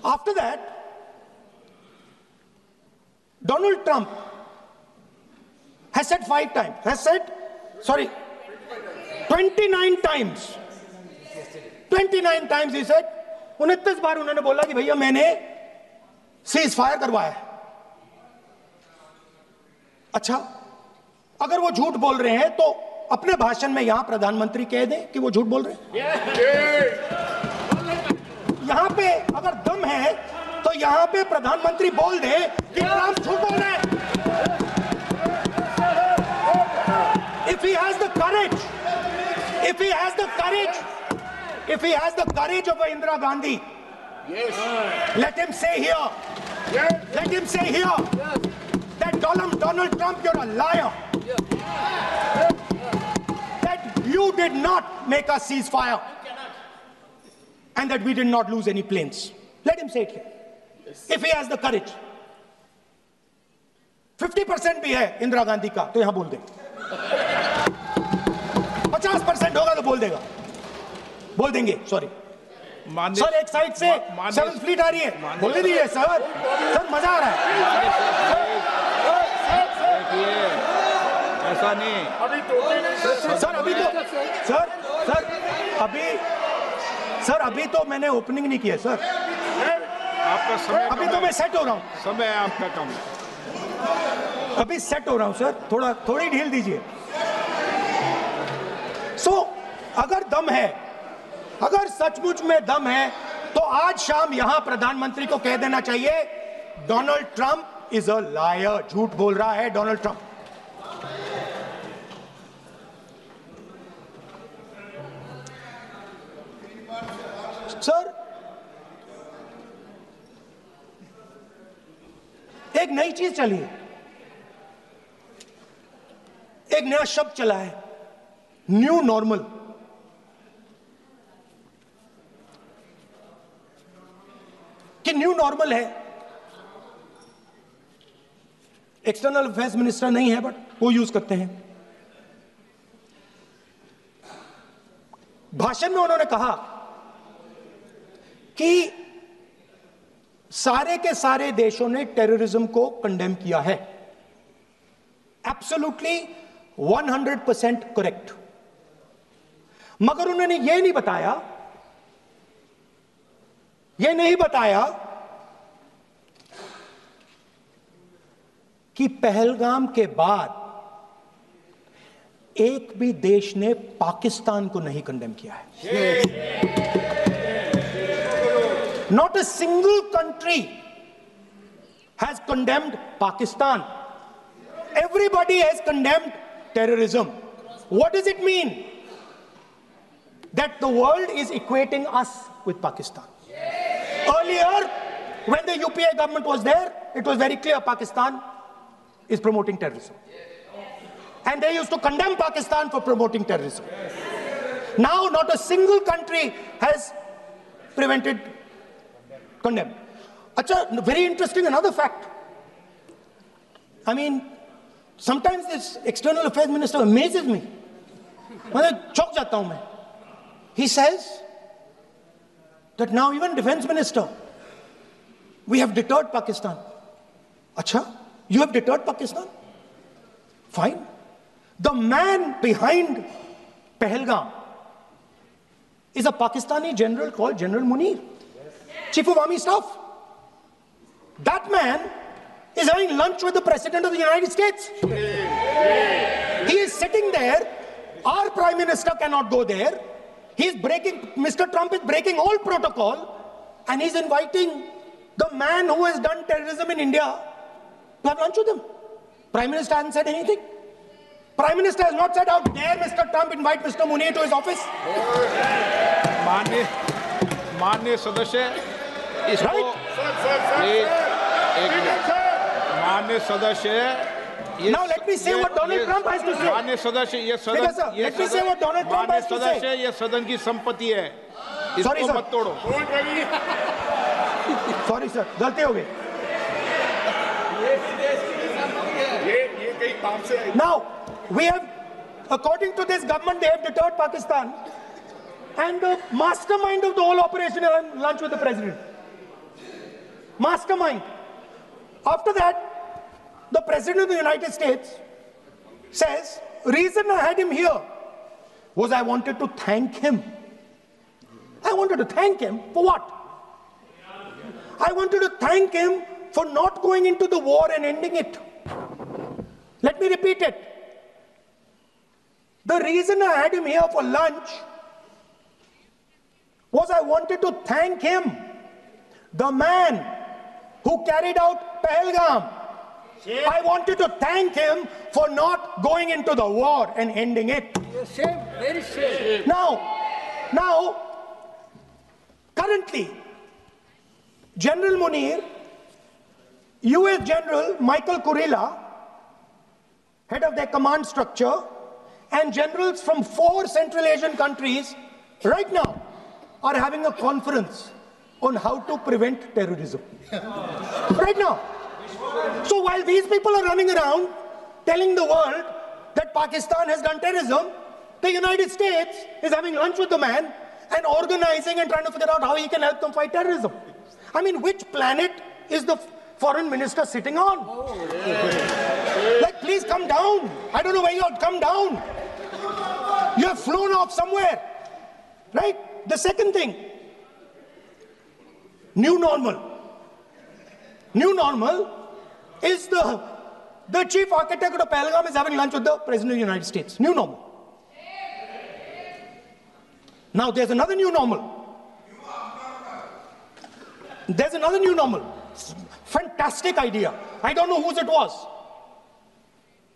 After that, Donald Trump has said 29 times. 29 times he said, 29 बार उन्होंने बोला कि भैया मैंने सीज फायर करवाया है। अच्छा, अगर वो झूठ बोल रहे हैं तो अपने भाषण में यहां प्रधानमंत्री कह दें कि वो झूठ बोल रहे हैं। यहां पे अगर दम है तो यहां पे प्रधानमंत्री बोल दे कि ट्रंप झूठ बोल रहे हैं। If he has the courage, if he has the courage of Indira Gandhi, let him say here that Donald Trump, you're a liar. That you did not make a ceasefire and that we did not lose any planes. Let him say it here. If he has the courage. 50% भी है इंदिरा गांधी का तो यहां बोल दे। 50% होगा तो बोल देंगे। सॉरी सर, एक साइड से 7th फ्लीट आ रही है, बोल दीजिए सर मजा आ रहा है। ऐसा नहीं अभी तो मैंने ओपनिंग नहीं किया सर। आपका समय अभी तो मैं सेट हो रहा हूं। समय आपका कम, अभी सेट हो रहा हूं सर, थोड़ी ढील दीजिए। अगर दम है, अगर सचमुच में दम है तो आज शाम यहां प्रधानमंत्री को कह देना चाहिए Donald Trump is a liar, झूठ बोल रहा है डोनाल्ड ट्रंप। सर, एक नई चीज चली है, एक नया शब्द चला है, न्यू नॉर्मल। कि न्यू नॉर्मल है, एक्सटर्नल अफेयर्स मिनिस्टर नहीं है बट वो यूज करते हैं। भाषण में उन्होंने कहा कि सारे के सारे देशों ने टेररिज्म को कंडेम किया है। Absolutely 100% correct. मगर उन्होंने यह नहीं बताया कि पहलगाम के बाद एक भी देश ने पाकिस्तान को नहीं कंडेम किया है। Not a single country has condemned Pakistan. Everybody has condemned terrorism. What does it mean? That the world is equating us with Pakistan. Earlier, when the UPA government was there, it was very clear Pakistan is promoting terrorism. And they used to condemn Pakistan for promoting terrorism. Now, not a single country has condemned. Acha, very interesting, another fact. I mean, sometimes this external affairs minister amazes me. मैं चौंक जाता हूं मैं. He says that now even defense minister, we have deterred Pakistan. Acha, you have deterred Pakistan? Fine. The man behind Pahalgam is a Pakistani general called General Munir, Chief of Army Staff. That man is having lunch with the President of the United States. He is sitting there. Our Prime Minister cannot go there. Mr. Trump is breaking all protocol, and he's inviting the man who has done terrorism in India to have lunch with him. Prime Minister hasn't said anything. Prime Minister has not said, how dare Mr. Trump invite Mr. Munir to his office? माननीय सदस्य, इसको माननीय सदस्य, now let me say what Donald Trump has to say. माननीय सदस्य, ये सदन, let me say what Donald Trump has to say. सदस्य, ये सदन की संपत्ति है, इसको मत तोड़ो. Sorry sir, गलती हो गई. Now we have, according to this government, they have deterred Pakistan, and the mastermind of the whole operation is lunch with the president. Mastermind. After that, the President of the United States says, reason I had him here was I wanted to thank him. I wanted to thank him for what? I wanted to thank him for not going into the war and ending it. Let me repeat it. The reason I had him here for lunch was I wanted to thank him, the man who carried out Pahalgam. I wanted to thank him for not going into the war and ending it. Shame, very shame. Now, currently, General Munir, US General Michael Kurilla, head of their command structure, and generals from 4 Central Asian countries right now are having a conference on how to prevent terrorism. Right now. So while these people are running around telling the world that Pakistan has done terrorism, the United States is having lunch with the man and organizing and trying to figure out how he can help them fight terrorism. I mean, which planet is the foreign minister sitting on? Like, please come down. I don't know where you are. Come down. You have flown off somewhere. Right? The second thing, new normal. New normal is the chief architect of Pahalgam is having lunch with the President of the United States. New normal. Now there's another new normal. There's another new normal. Fantastic idea. I don't know whose it was.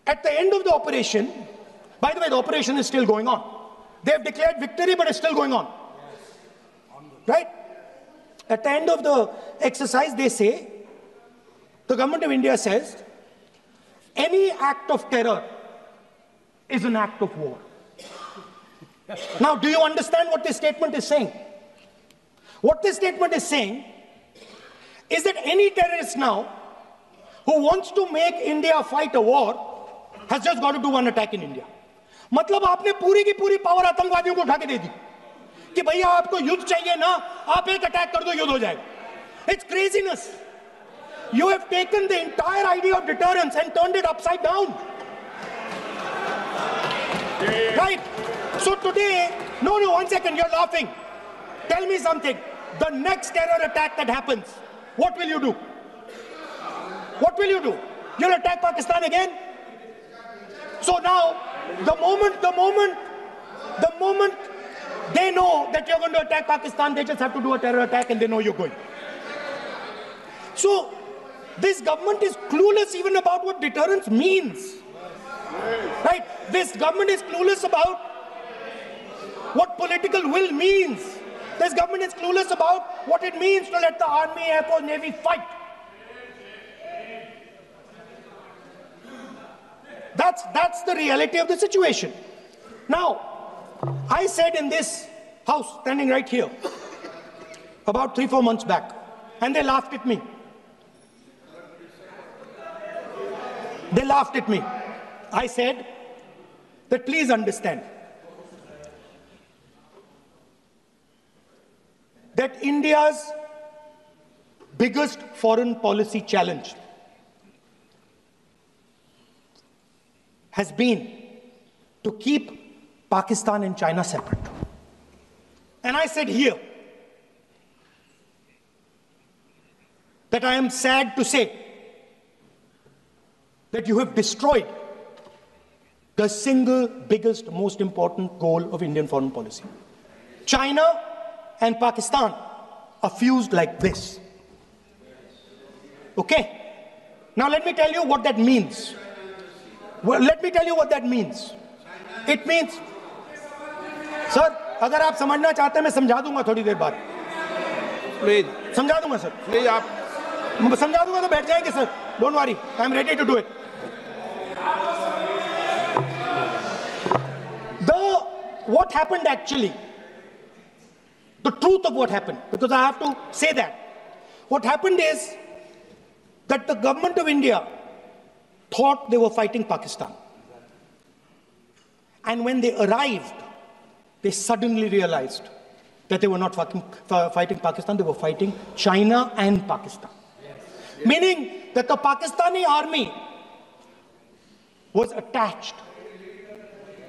At the end of the operation, by the way, the operation is still going on. They have declared victory, but it's still going on. Right? At the end of the exercise, they say, the government of India says, any act of terror is an act of war. Now, do you understand what this statement is saying? What this statement is saying is that any terrorist now who wants to make India fight a war has just got to do one attack in India. मतलब आपने पूरी की पूरी power आतंकवादियों को उठा के दे दी कि भैया आपको युद्ध चाहिए ना, आप एक अटैक कर दो, युद्ध हो जाएगा. It's craziness. You have taken the entire idea of deterrence and turned it upside down. Right? So today, no, one second, you're laughing. Tell me something. The next terror attack that happens, what will you do? What will you do? You'll attack Pakistan again? So now, the moment they know that you're going to attack Pakistan, they just have to do a terror attack and they know you're going. So, this government is clueless even about what deterrence means. Right? This government is clueless about what political will means. This government is clueless about what it means to let the army, air force, navy fight. That's the reality of the situation. Now, I said in this house, standing right here, about 3-4 months back, and they laughed at me. They laughed at me. I said that please understand that India's biggest foreign policy challenge has been to keep Pakistan and China separate. And I said here that I am sad to say that you have destroyed the single biggest, most important goal of Indian foreign policy. China and Pakistan are fused like this. Okay? Now let me tell you what that means. Well, let me tell you what that means. It means, sir, अगर आप समझना चाहते हैं मैं समझा दूंगा थोड़ी देर बाद. Please. समझा दूंगा सर. Please, आप समझा दूंगा तो बैठ जाएंगे sir. Don't worry, I am ready to do it. What happened actually, the truth of what happened, because I have to say that. What happened is that the government of India thought they were fighting Pakistan. And when they arrived, they suddenly realized that they were not fighting Pakistan, they were fighting China and Pakistan. Meaning that the Pakistani army was attached.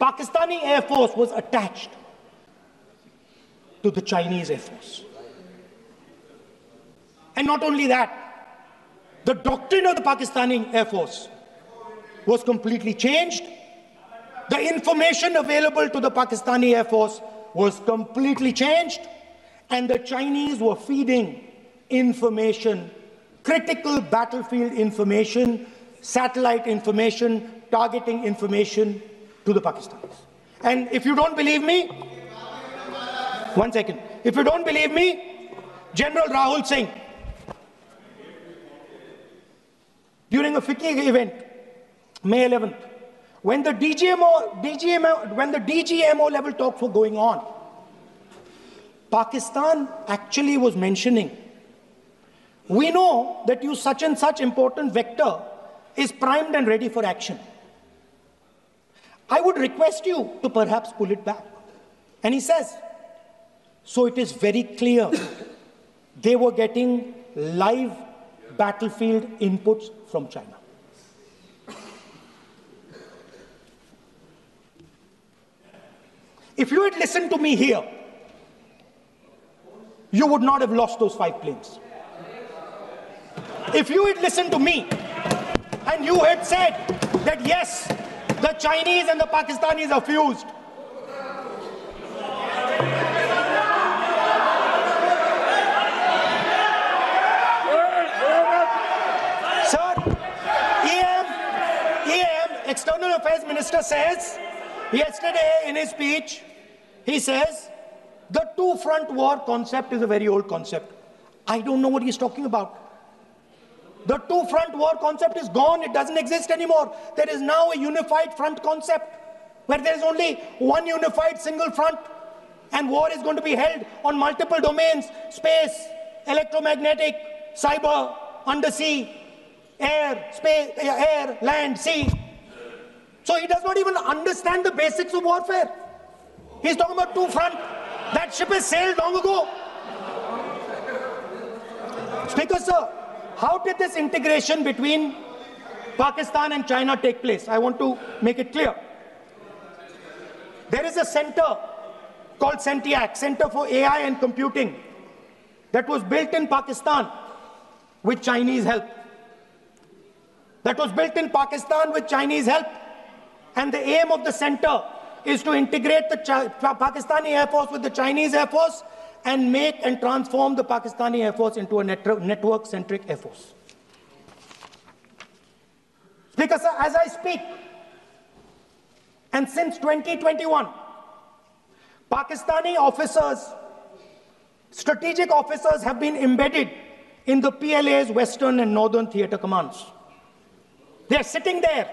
Pakistani Air Force was attached to the Chinese Air Force. And not only that, the doctrine of the Pakistani Air Force was completely changed. The information available to the Pakistani Air Force was completely changed, and the Chinese were feeding information, critical battlefield information, satellite information, targeting information to the Pakistanis. And if you don't believe me, one second. If you don't believe me, General Rahul Singh, during a FICCI event, May 11th, when the DGMO level talks were going on, Pakistan actually was mentioning, we know that you such and such important vector is primed and ready for action. I would request you to perhaps pull it back. And he says, so it is very clear they were getting live battlefield inputs from China. If you had listened to me here, you would not have lost those 5 planes. If you had listened to me and you had said that yes, the Chinese and the Pakistanis are fused, sir, EM, External Affairs Minister says, yesterday in his speech, he says, the two-front war concept is a very old concept. I don't know what he's talking about. The two-front war concept is gone. It doesn't exist anymore. There is now a unified front concept where there is only one unified single front, and war is going to be held on multiple domains: space, electromagnetic, cyber, undersea, air, space, air, land, sea. So he does not even understand the basics of warfare. He's talking about two-front. That ship has sailed long ago. Speaker, sir, how did this integration between Pakistan and China take place? I want to make it clear. There is a center called CENTIAC, Center for AI and Computing, that was built in Pakistan with Chinese help. And the aim of the center is to integrate the Pakistani Air Force with the Chinese Air Force and make and transform the Pakistani Air Force into a network-centric Air Force. Speaker, sir, as I speak, and since 2021, Pakistani officers, strategic officers, have been embedded in the PLA's Western and Northern Theatre Commands. They are sitting there,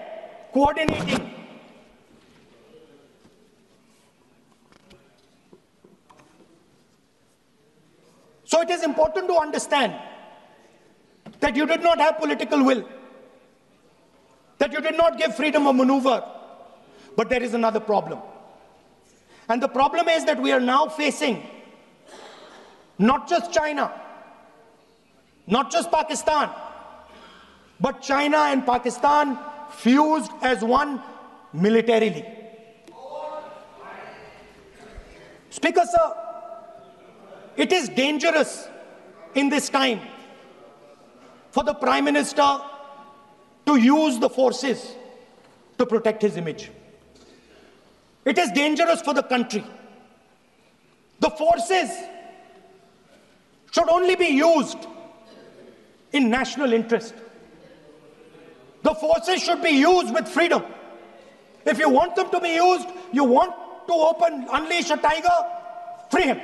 coordinating. So it is important to understand that you did not have political will, that you did not give freedom of maneuver, but there is another problem. And the problem is that we are now facing not just China, not just Pakistan, but China and Pakistan fused as one militarily. Speaker, sir, it is dangerous in this time for the Prime Minister to use the forces to protect his image. It is dangerous for the country. The forces should only be used in national interest. The forces should be used with freedom. If you want them to be used, you want to unleash a tiger, free him.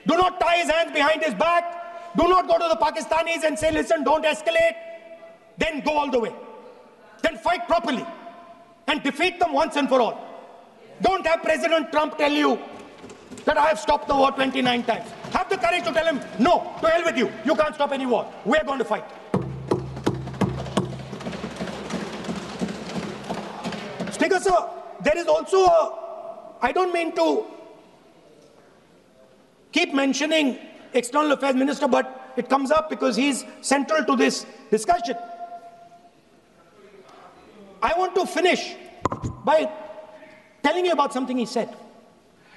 Do not tie his hands behind his back. Do not go to the Pakistanis and say, listen, don't escalate. Then go all the way. Then fight properly and defeat them once and for all. Don't have President Trump tell you that I have stopped the war 29 times. Have the courage to tell him, no, to hell with you. You can't stop any war. We're going to fight. Speaker, sir, there is also I don't mean to keep mentioning External Affairs Minister, but it comes up because he's central to this discussion. I want to finish by telling you about something he said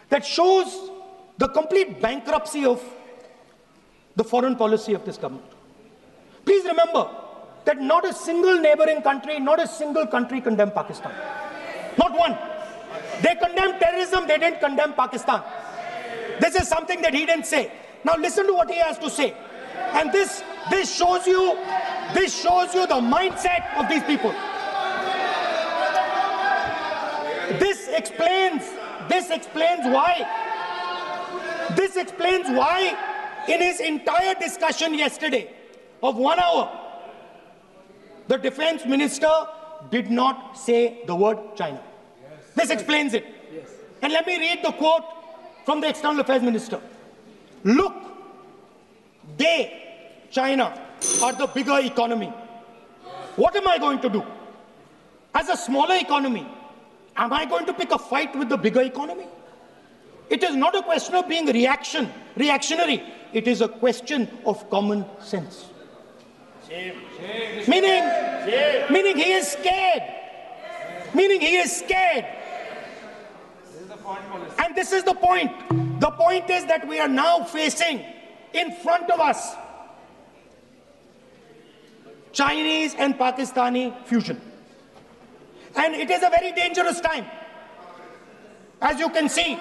that shows the complete bankruptcy of the foreign policy of this government. Please remember that not a single neighboring country, not a single country condemned Pakistan. Not one. They condemned terrorism, they didn't condemn Pakistan. This is something that he didn't say. Now listen to what he has to say. And this shows you the mindset of these people. This explains why in his entire discussion yesterday of 1 hour, the defense minister did not say the word China. This explains it. And let me read the quote from the external affairs minister. Look, China, are the bigger economy. What am I going to do? As a smaller economy, am I going to pick a fight with the bigger economy? It is not a question of being reactionary. It is a question of common sense. Meaning he is scared. And this is the point. The point is that we are now facing in front of us Chinese and Pakistani fusion. And it is a very dangerous time. As you can see,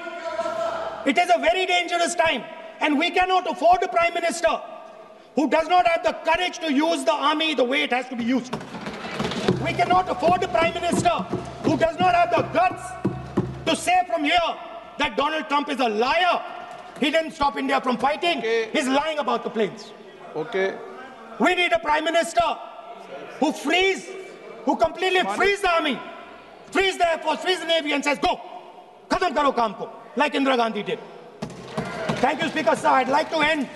it is a very dangerous time. And we cannot afford a prime minister who does not have the courage to use the army the way it has to be used. We cannot afford a prime minister who does not have the guts to say from here that Donald Trump is a liar. He didn't stop India from fighting. Okay. He's lying about the planes. Okay. We need a prime minister who completely frees the army, frees the air force, frees the navy and says, go, khatam karo kaam ko, like Indira Gandhi did. Thank you, Speaker Sir. I'd like to end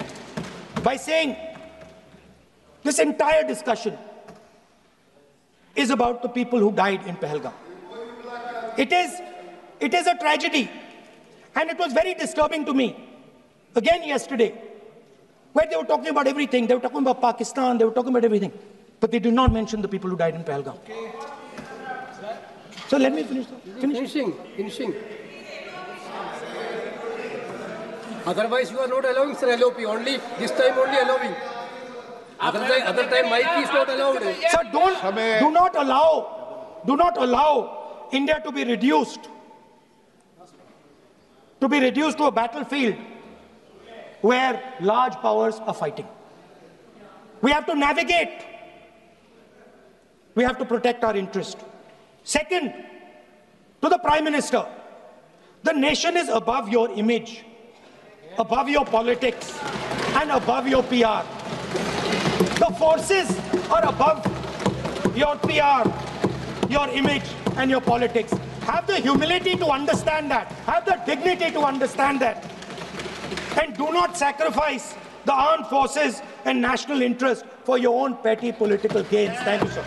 by saying this entire discussion is about the people who died in Pahalgam. It is a tragedy, and it was very disturbing to me, again yesterday, where they were talking about everything. They were talking about Pakistan, they were talking about everything, but they did not mention the people who died in Pahalgam. Okay. So let me finish. Finishing. Otherwise, you are not allowing, sir, LOP. Only this time, only allowing. Other time, mic is not allowed. Sir, do not allow India to be reduced to a battlefield where large powers are fighting. We have to navigate. We have to protect our interest. Second, to the Prime Minister, the nation is above your image, above your politics, and above your PR. The forces are above your PR, your image, and your politics. Have the humility to understand that. Have the dignity to understand that. And do not sacrifice the armed forces and national interest for your own petty political gains. Thank you, sir.